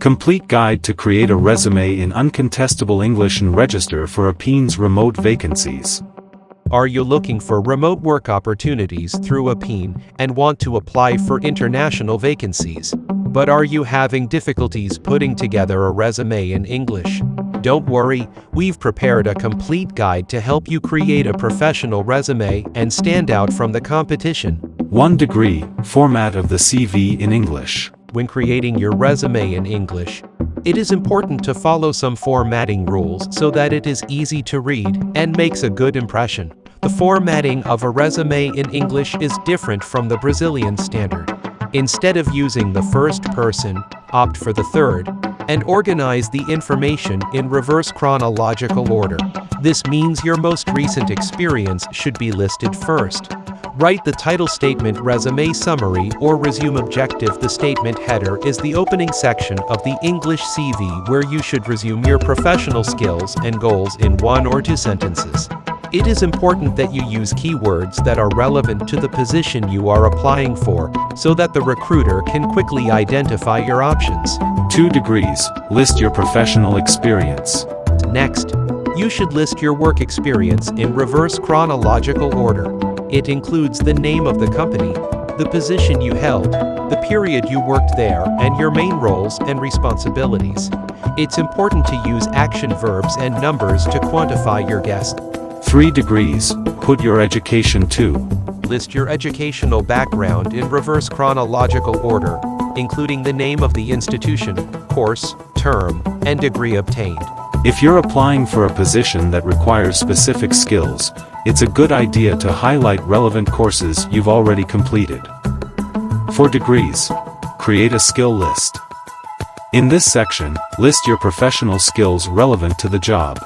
Complete guide to create a resume in Uncontestable English and register for Apeen's remote vacancies. Are you looking for remote work opportunities through Apeen and want to apply for international vacancies? But are you having difficulties putting together a resume in English? Don't worry, we've prepared a complete guide to help you create a professional resume and stand out from the competition. 1 degree, format of the CV in English. When creating your resume in English, it is important to follow some formatting rules so that it is easy to read and makes a good impression. The formatting of a resume in English is different from the Brazilian standard. Instead of using the first person, opt for the third, and organize the information in reverse chronological order. This means your most recent experience should be listed first. Write the title statement, resume summary, or resume objective. The statement header is the opening section of the English CV where you should resume your professional skills and goals in 1 or 2 sentences. It is important that you use keywords that are relevant to the position you are applying for, so that the recruiter can quickly identify your options. 2 degrees, list your professional experience. Next, you should list your work experience in reverse chronological order. It includes the name of the company, the position you held, the period you worked there, and your main roles and responsibilities. It's important to use action verbs and numbers to quantify your guess. 3 degrees, put your education too. List your educational background in reverse chronological order, including the name of the institution, course, term, and degree obtained. If you're applying for a position that requires specific skills, it's a good idea to highlight relevant courses you've already completed. 4 degrees, create a skill list. In this section, list your professional skills relevant to the job.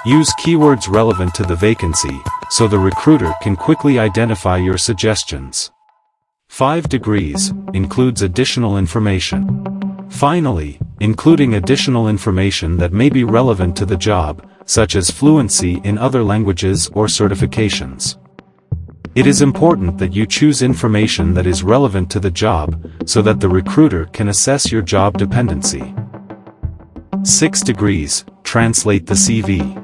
Use keywords relevant to the vacancy, so the recruiter can quickly identify your suggestions. 5 degrees, includes additional information. Finally, including additional information that may be relevant to the job, such as fluency in other languages or certifications. It is important that you choose information that is relevant to the job, so that the recruiter can assess your job dependency. 6 degrees, translate the CV.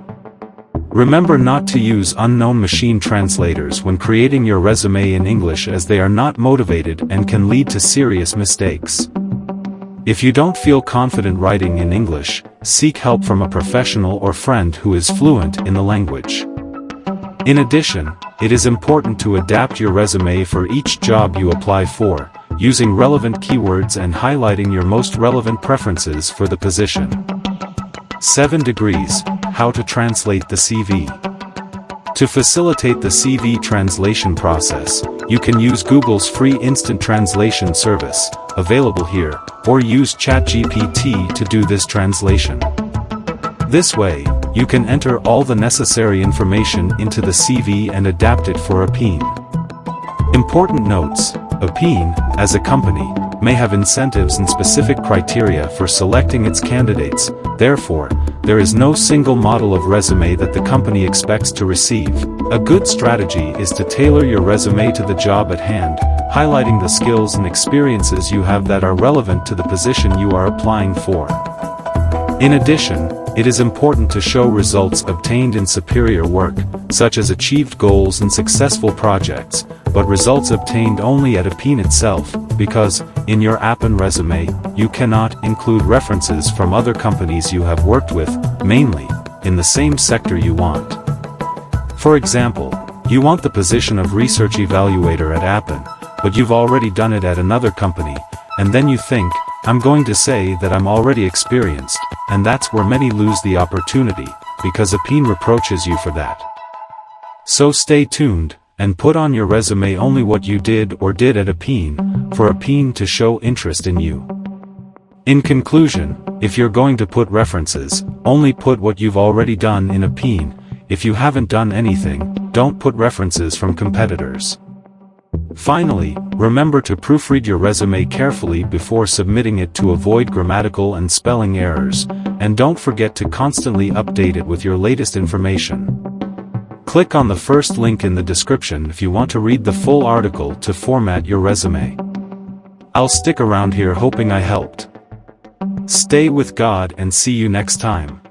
Remember not to use unknown machine translators when creating your resume in English, as they are not motivated and can lead to serious mistakes. If you don't feel confident writing in English, seek help from a professional or friend who is fluent in the language. In addition, it is important to adapt your resume for each job you apply for, using relevant keywords and highlighting your most relevant preferences for the position. 7 degrees, how to translate the CV. To facilitate the CV translation process, you can use Google's free instant translation service, available here, or use ChatGPT to do this translation. This way, you can enter all the necessary information into the CV and adapt it for Apeen. Important notes: Apeen, as a company, may have incentives and specific criteria for selecting its candidates. Therefore, there is no single model of resume that the company expects to receive. A good strategy is to tailor your resume to the job at hand, highlighting the skills and experiences you have that are relevant to the position you are applying for. In addition, it is important to show results obtained in superior work, such as achieved goals and successful projects, but results obtained only at Apeen itself, because, in your Apeen resume, you cannot include references from other companies you have worked with, mainly, in the same sector you want. For example, you want the position of research evaluator at Apeen, but you've already done it at another company, and then you think, I'm going to say that I'm already experienced, and that's where many lose the opportunity, because Apeen reproaches you for that. So stay tuned, and put on your resume only what you did at Apeen, for Apeen to show interest in you. In conclusion, if you're going to put references, only put what you've already done in Apeen. If you haven't done anything, don't put references from competitors. Finally, remember to proofread your resume carefully before submitting it to avoid grammatical and spelling errors, and don't forget to constantly update it with your latest information. Click on the first link in the description if you want to read the full article to format your resume. I'll stick around here hoping I helped. Stay with God and see you next time.